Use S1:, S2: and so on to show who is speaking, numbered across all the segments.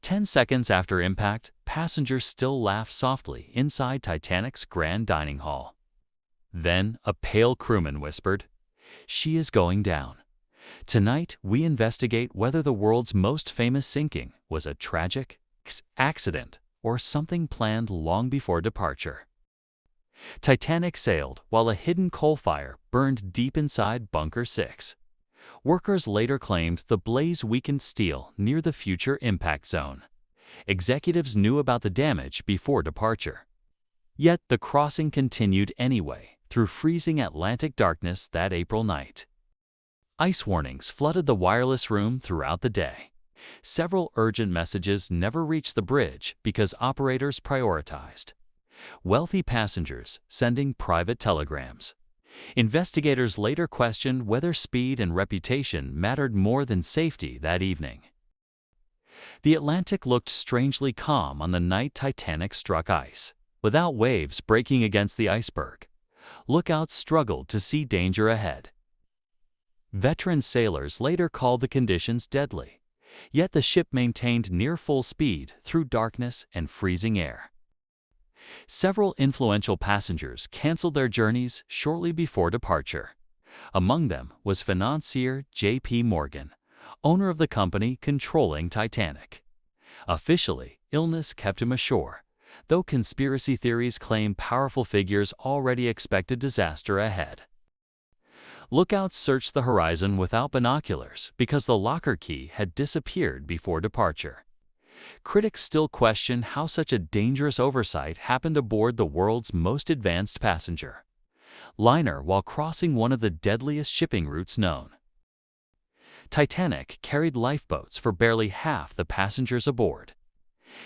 S1: 10 seconds after impact, passengers still laughed softly inside Titanic's grand dining hall. Then a pale crewman whispered, "She is going down." Tonight, we investigate whether the world's most famous sinking was a tragic accident or something planned long before departure. Titanic sailed while a hidden coal fire burned deep inside Bunker 6. Workers later claimed the blaze weakened steel near the future impact zone. Executives knew about the damage before departure. Yet the crossing continued anyway, through freezing Atlantic darkness that April night. Ice warnings flooded the wireless room throughout the day. Several urgent messages never reached the bridge because operators prioritized wealthy passengers sending private telegrams. Investigators later questioned whether speed and reputation mattered more than safety that evening. The Atlantic looked strangely calm on the night Titanic struck ice, without waves breaking against the iceberg. Lookouts struggled to see danger ahead. Veteran sailors later called the conditions deadly, yet the ship maintained near full speed through darkness and freezing air. Several influential passengers canceled their journeys shortly before departure. Among them was financier J.P. Morgan, owner of the company controlling Titanic. Officially, illness kept him ashore, though conspiracy theories claim powerful figures already expected disaster ahead. Lookouts searched the horizon without binoculars because the locker key had disappeared before departure. Critics still question how such a dangerous oversight happened aboard the world's most advanced passenger liner while crossing one of the deadliest shipping routes known. Titanic carried lifeboats for barely half the passengers aboard.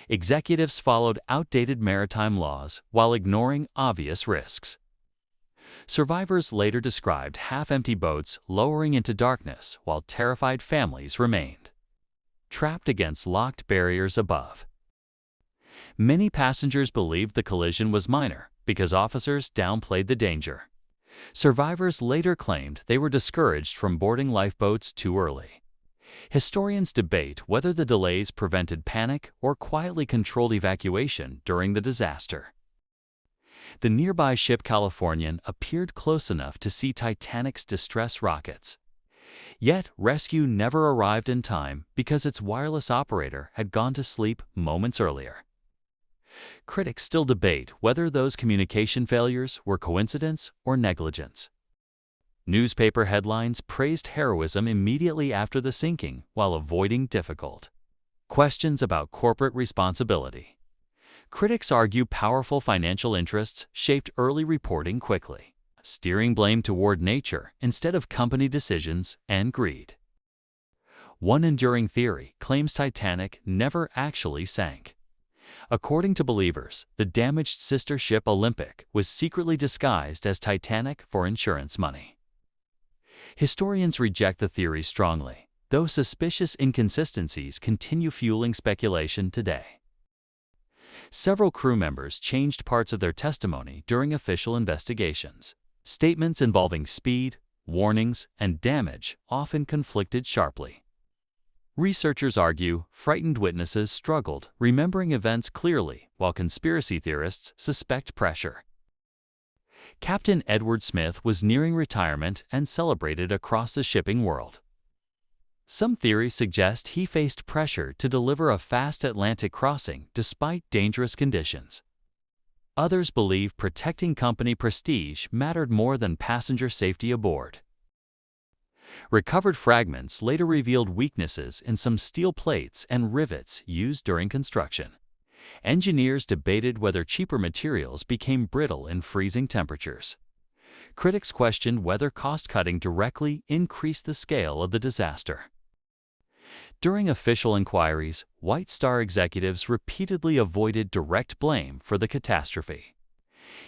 S1: Executives followed outdated maritime laws while ignoring obvious risks. Survivors later described half-empty boats lowering into darkness while terrified families remained trapped against locked barriers above. Many passengers believed the collision was minor because officers downplayed the danger. Survivors later claimed they were discouraged from boarding lifeboats too early. Historians debate whether the delays prevented panic or quietly controlled evacuation during the disaster. The nearby ship Californian appeared close enough to see Titanic's distress rockets. Yet rescue never arrived in time because its wireless operator had gone to sleep moments earlier. Critics still debate whether those communication failures were coincidence or negligence. Newspaper headlines praised heroism immediately after the sinking while avoiding difficult questions about corporate responsibility. Critics argue powerful financial interests shaped early reporting quickly, steering blame toward nature instead of company decisions and greed. One enduring theory claims Titanic never actually sank. According to believers, the damaged sister ship Olympic was secretly disguised as Titanic for insurance money. Historians reject the theory strongly, though suspicious inconsistencies continue fueling speculation today. Several crew members changed parts of their testimony during official investigations. Statements involving speed, warnings, and damage often conflicted sharply. Researchers argue frightened witnesses struggled remembering events clearly, while conspiracy theorists suspect pressure. Captain Edward Smith was nearing retirement and celebrated across the shipping world. Some theories suggest he faced pressure to deliver a fast Atlantic crossing despite dangerous conditions. Others believe protecting company prestige mattered more than passenger safety aboard. Recovered fragments later revealed weaknesses in some steel plates and rivets used during construction. Engineers debated whether cheaper materials became brittle in freezing temperatures. Critics questioned whether cost-cutting directly increased the scale of the disaster. During official inquiries, White Star executives repeatedly avoided direct blame for the catastrophe.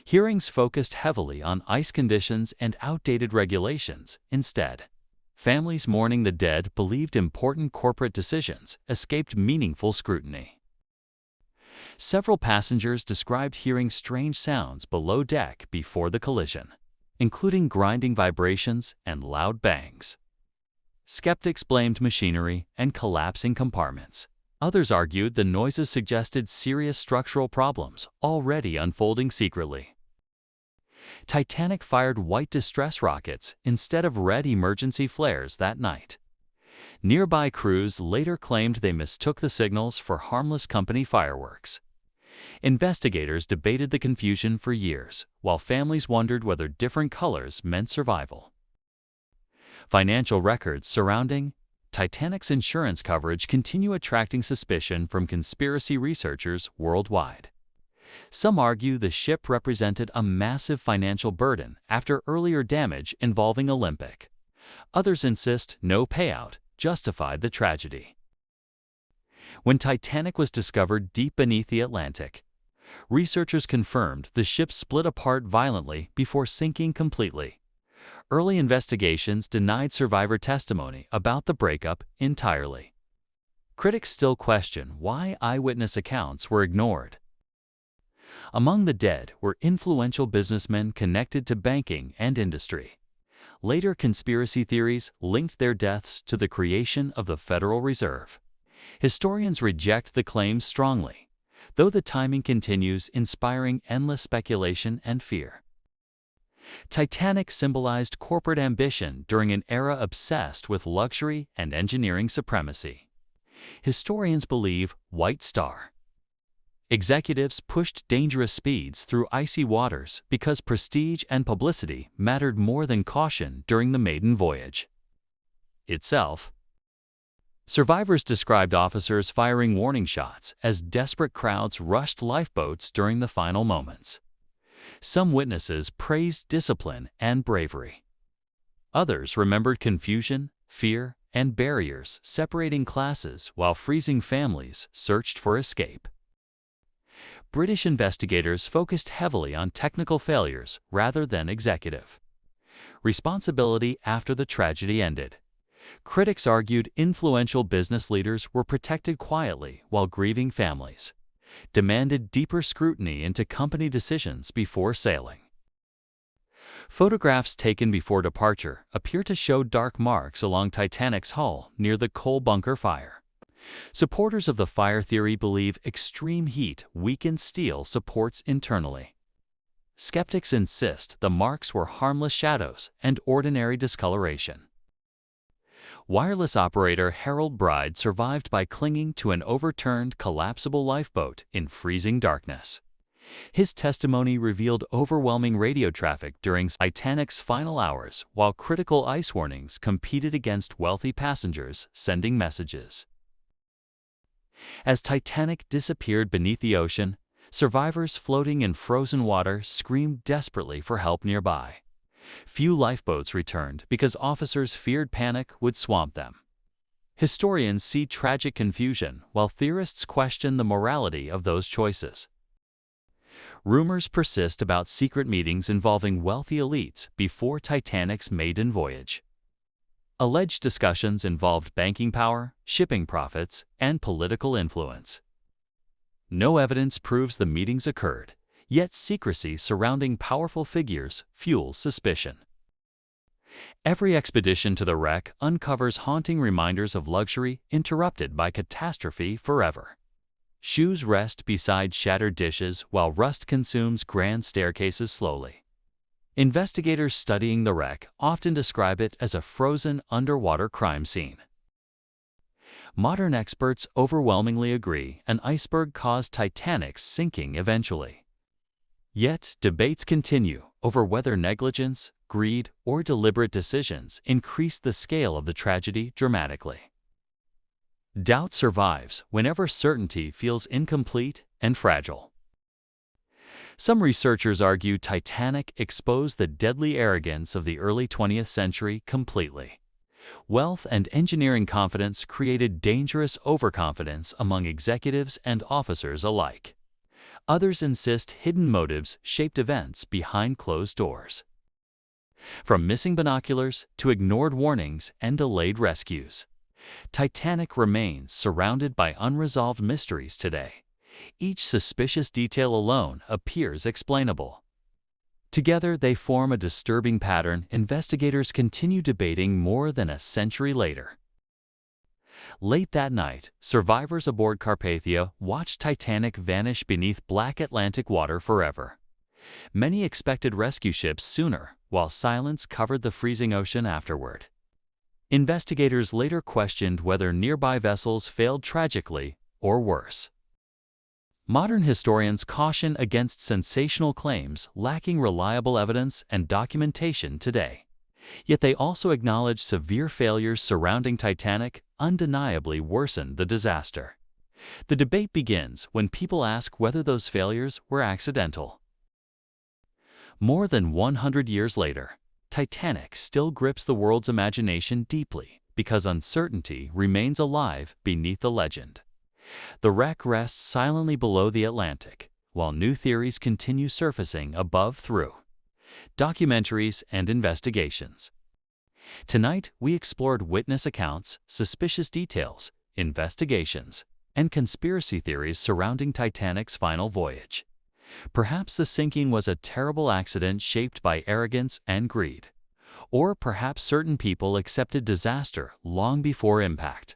S1: Hearings focused heavily on ice conditions and outdated regulations instead. Families mourning the dead believed important corporate decisions escaped meaningful scrutiny. Several passengers described hearing strange sounds below deck before the collision, including grinding vibrations and loud bangs. Skeptics blamed machinery and collapsing compartments. Others argued the noises suggested serious structural problems already unfolding secretly. Titanic fired white distress rockets instead of red emergency flares that night. Nearby crews later claimed they mistook the signals for harmless company fireworks. Investigators debated the confusion for years, while families wondered whether different colors meant survival. Financial records surrounding Titanic's insurance coverage continue attracting suspicion from conspiracy researchers worldwide. Some argue the ship represented a massive financial burden after earlier damage involving Olympic. Others insist no payout justified the tragedy. When Titanic was discovered deep beneath the Atlantic, researchers confirmed the ship split apart violently before sinking completely. Early investigations denied survivor testimony about the breakup entirely. Critics still question why eyewitness accounts were ignored. Among the dead were influential businessmen connected to banking and industry. Later conspiracy theories linked their deaths to the creation of the Federal Reserve. Historians reject the claims strongly, though the timing continues inspiring endless speculation and fear. Titanic symbolized corporate ambition during an era obsessed with luxury and engineering supremacy. Historians believe White Star executives pushed dangerous speeds through icy waters because prestige and publicity mattered more than caution during the maiden voyage itself. Survivors described officers firing warning shots as desperate crowds rushed lifeboats during the final moments. Some witnesses praised discipline and bravery. Others remembered confusion, fear, and barriers separating classes while freezing families searched for escape. British investigators focused heavily on technical failures rather than executive responsibility after the tragedy ended. Critics argued influential business leaders were protected quietly while grieving families, demanded deeper scrutiny into company decisions before sailing. Photographs taken before departure appear to show dark marks along Titanic's hull near the coal bunker fire. Supporters of the fire theory believe extreme heat weakened steel supports internally. Skeptics insist the marks were harmless shadows and ordinary discoloration. Wireless operator Harold Bride survived by clinging to an overturned collapsible lifeboat in freezing darkness. His testimony revealed overwhelming radio traffic during Titanic's final hours, while critical ice warnings competed against wealthy passengers sending messages. As Titanic disappeared beneath the ocean, survivors floating in frozen water screamed desperately for help nearby. Few lifeboats returned because officers feared panic would swamp them. Historians see tragic confusion, while theorists question the morality of those choices. Rumors persist about secret meetings involving wealthy elites before Titanic's maiden voyage. Alleged discussions involved banking power, shipping profits, and political influence. No evidence proves the meetings occurred, yet secrecy surrounding powerful figures fuels suspicion. Every expedition to the wreck uncovers haunting reminders of luxury interrupted by catastrophe forever. Shoes rest beside shattered dishes while rust consumes grand staircases slowly. Investigators studying the wreck often describe it as a frozen underwater crime scene. Modern experts overwhelmingly agree an iceberg caused Titanic's sinking eventually. Yet, debates continue over whether negligence, greed, or deliberate decisions increased the scale of the tragedy dramatically. Doubt survives whenever certainty feels incomplete and fragile. Some researchers argue Titanic exposed the deadly arrogance of the early 20th century completely. Wealth and engineering confidence created dangerous overconfidence among executives and officers alike. Others insist hidden motives shaped events behind closed doors. From missing binoculars to ignored warnings and delayed rescues, Titanic remains surrounded by unresolved mysteries today. Each suspicious detail alone appears explainable. Together, they form a disturbing pattern investigators continue debating more than a century later. Late that night, survivors aboard Carpathia watched Titanic vanish beneath black Atlantic water forever. Many expected rescue ships sooner, while silence covered the freezing ocean afterward. Investigators later questioned whether nearby vessels failed tragically or worse. Modern historians caution against sensational claims lacking reliable evidence and documentation today. Yet they also acknowledge severe failures surrounding Titanic undeniably worsened the disaster. The debate begins when people ask whether those failures were accidental. More than 100 years later, Titanic still grips the world's imagination deeply because uncertainty remains alive beneath the legend. The wreck rests silently below the Atlantic, while new theories continue surfacing above through documentaries and investigations. Tonight, we explored witness accounts, suspicious details, investigations, and conspiracy theories surrounding Titanic's final voyage. Perhaps the sinking was a terrible accident shaped by arrogance and greed. Or perhaps certain people accepted disaster long before impact.